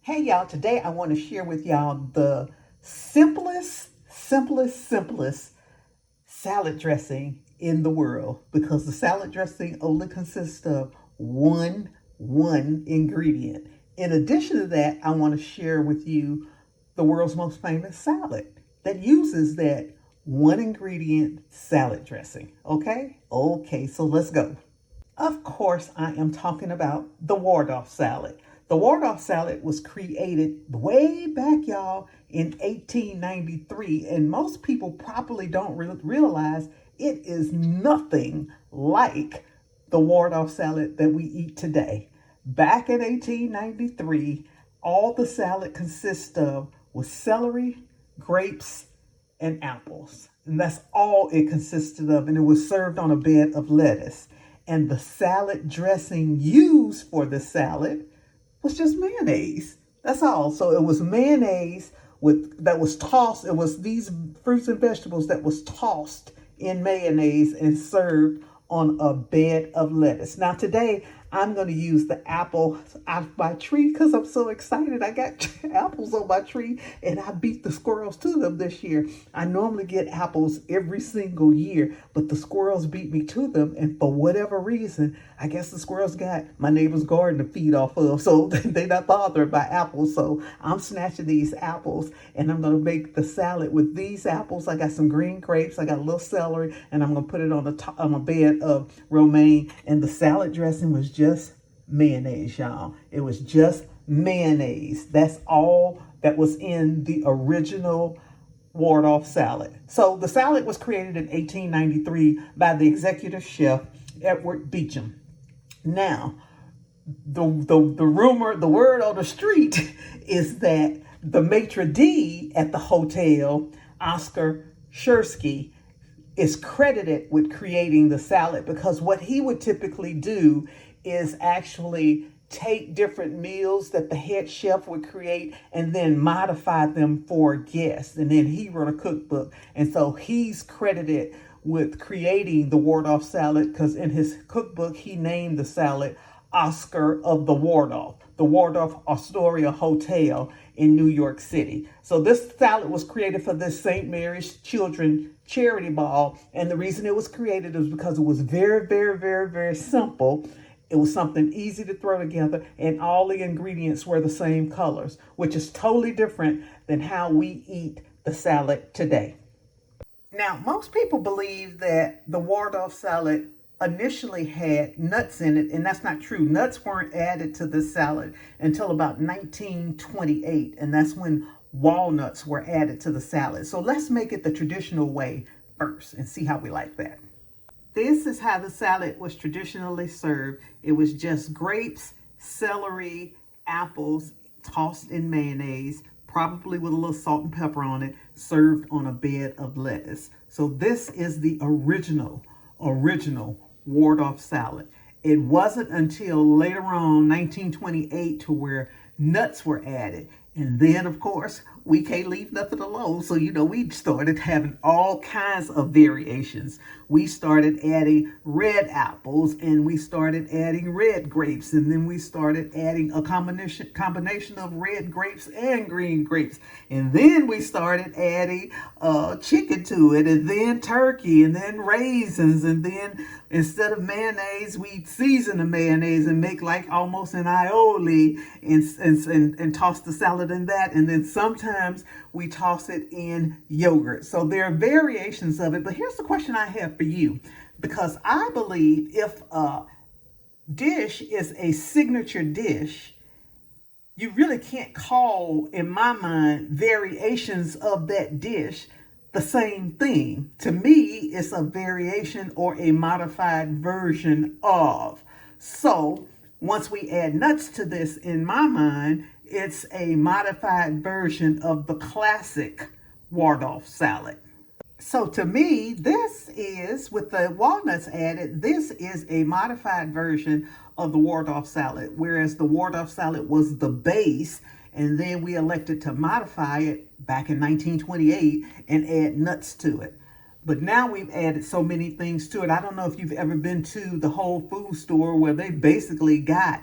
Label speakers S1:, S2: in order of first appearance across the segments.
S1: Hey y'all, today I want to share with y'all the simplest salad dressing in the world because the salad dressing only consists of one ingredient. In addition to that, I want to share with you the world's most famous salad that uses that one ingredient salad dressing. Okay, so let's go. Of course, I am talking about the Waldorf salad. The Waldorf salad was created way back, y'all, in 1893, and most people probably don't realize it is nothing like the Waldorf salad that we eat today. Back in 1893, all the salad consists of was celery, grapes, and apples. And that's all it consisted of. And it was served on a bed of lettuce. And the salad dressing used for the salad was just mayonnaise. That's all. So it was mayonnaise that was tossed. It was these fruits and vegetables that was tossed in mayonnaise and served on a bed of lettuce. Now today I'm going to use the apple out of my tree because I'm so excited. I got apples on my tree and I beat the squirrels to them this year. I normally get apples every single year, but the squirrels beat me to them. And for whatever reason, I guess the squirrels got my neighbor's garden to feed off of. So they're not bothered by apples. So I'm snatching these apples and I'm going to make the salad with these apples. I got some green grapes. I got a little celery and I'm going to put it on the top on a bed of romaine. And the salad dressing was just mayonnaise, y'all. It was just mayonnaise. That's all that was in the original Waldorf salad. So the salad was created in 1893 by the executive chef Edward Beecham. Now, the rumor, the word on the street is that the maitre d' at the hotel, Oscar Shersky, is credited with creating the salad because what he would typically do is actually take different meals that the head chef would create and then modify them for guests. And then he wrote a cookbook. And so he's credited with creating the Waldorf salad because in his cookbook, he named the salad Oscar of the Waldorf Astoria Hotel in New York City. So this salad was created for this St. Mary's Children charity ball. And the reason it was created is because it was very simple. It was something easy to throw together, and all the ingredients were the same colors, which is totally different than how we eat the salad today. Now, most people believe that the Waldorf salad initially had nuts in it, and that's not true. Nuts weren't added to this salad until about 1928, and that's when walnuts were added to the salad. So let's make it the traditional way first and see how we like that. This is how the salad was traditionally served. It was just grapes, celery, apples tossed in mayonnaise, probably with a little salt and pepper on it, served on a bed of lettuce. So this is the original Waldorf salad. It wasn't until later on, 1928, to where nuts were added. And then, of course, we can't leave nothing alone. So, we started having all kinds of variations. We started adding red apples and we started adding red grapes. And then we started adding a combination of red grapes and green grapes. And then we started adding chicken to it, and then turkey, and then raisins. And then instead of mayonnaise, we season the mayonnaise and make like almost an aioli and toss the salad in that. And then sometimes we toss it in yogurt. So there are variations of it. But here's the question I have for you, because I believe if a dish is a signature dish, you really can't call, in my mind, variations of that dish the same thing. To me, it's a variation or a modified version of. So once we add nuts to this, in my mind, it's a modified version of the classic Waldorf salad. So to me, this is, with the walnuts added, this is a modified version of the Waldorf salad, whereas the Waldorf salad was the base, and then we elected to modify it back in 1928 and add nuts to it. But now we've added so many things to it. I don't know if you've ever been to the Whole Foods store where they basically got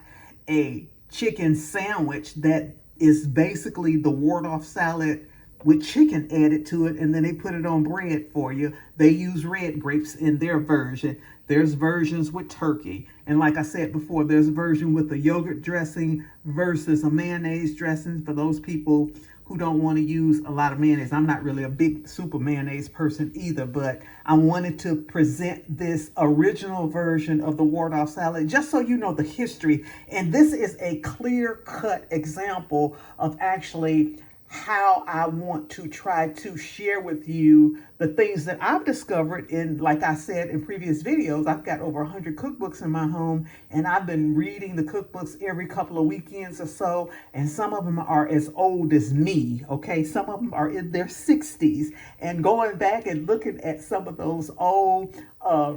S1: a chicken sandwich that is basically the Waldorf salad with chicken added to it, and then they put it on bread for you. They use red grapes in their version. There's versions with turkey. And like I said before, there's a version with a yogurt dressing versus a mayonnaise dressing for those people who don't want to use a lot of mayonnaise. I'm not really a big super mayonnaise person either, but I wanted to present this original version of the Waldorf salad just so you know the history. And this is a clear-cut example of actually how I want to try to share with you the things that I've discovered. In, like I said in previous videos, I've got over 100 cookbooks in my home, and I've been reading the cookbooks every couple of weekends or so, and some of them are as old as me, okay? Some of them are in their 60s, and going back and looking at some of those old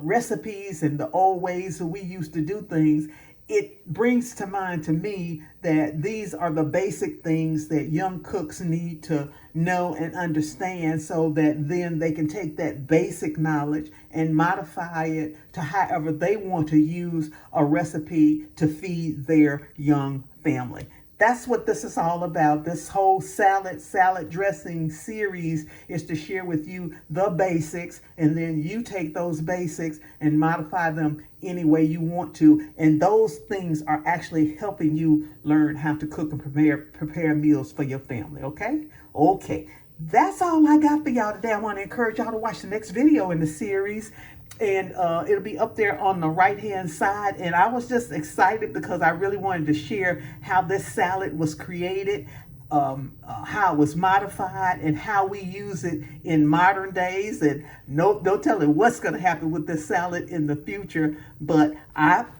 S1: recipes and the old ways that we used to do things, it brings to mind to me that these are the basic things that young cooks need to know and understand, so that then they can take that basic knowledge and modify it to however they want to use a recipe to feed their young family. That's what this is all about. This whole salad dressing series is to share with you the basics, and then you take those basics and modify them any way you want to. And those things are actually helping you learn how to cook and prepare meals for your family, okay? Okay, that's all I got for y'all today. I want to encourage y'all to watch the next video in the series, and it'll be up there on the right hand side. And I was just excited because I really wanted to share how this salad was created, how it was modified, and how we use it in modern days. And no telling what's going to happen with this salad in the future. But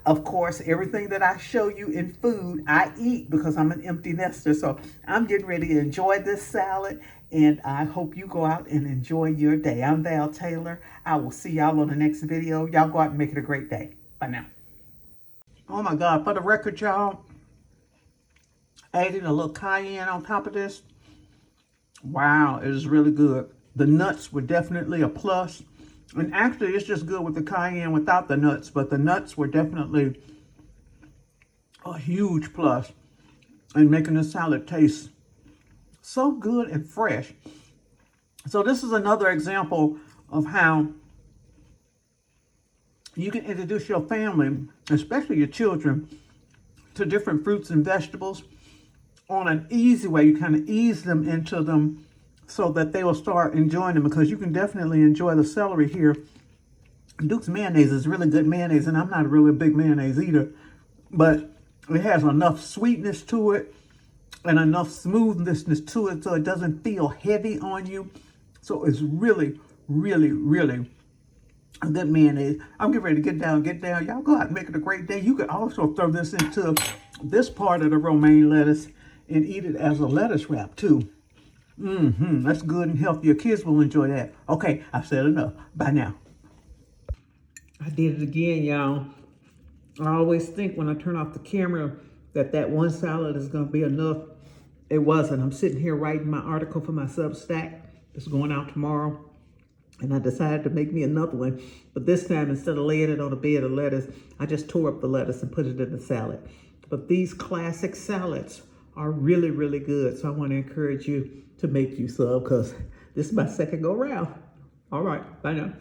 S1: of course, everything that I show you in food, I eat because I'm an empty nester. So I'm getting ready to enjoy this salad, and I hope you go out and enjoy your day. I'm Val Taylor. I will see y'all on the next video. Y'all go out and make it a great day. Bye now. Oh my God, for the record, y'all, adding a little cayenne on top of this. Wow, it is really good. The nuts were definitely a plus. And actually, it's just good with the cayenne without the nuts, but the nuts were definitely a huge plus in making the salad taste so good and fresh. So this is another example of how you can introduce your family, especially your children, to different fruits and vegetables on an easy way. You kind of ease them into them so that they will start enjoying them, because you can definitely enjoy the celery here. Duke's mayonnaise is really good mayonnaise, and I'm not really a big mayonnaise eater, but it has enough sweetness to it and enough smoothness to it so it doesn't feel heavy on you. So it's really, really, really a good mayonnaise. I'm getting ready to get down. Y'all go out and make it a great day. You could also throw this into this part of the romaine lettuce and eat it as a lettuce wrap too. That's good and healthy. Your kids will enjoy that. Okay, I've said enough. Bye now. I did it again, y'all. I always think when I turn off the camera that one salad is going to be enough. It wasn't. I'm sitting here writing my article for my Substack. It's going out tomorrow. And I decided to make me another one. But this time, instead of laying it on a bed of lettuce, I just tore up the lettuce and put it in the salad. But these classic salads are really, really good. So I want to encourage you to make you some, because this is my second go round. All right. Bye now.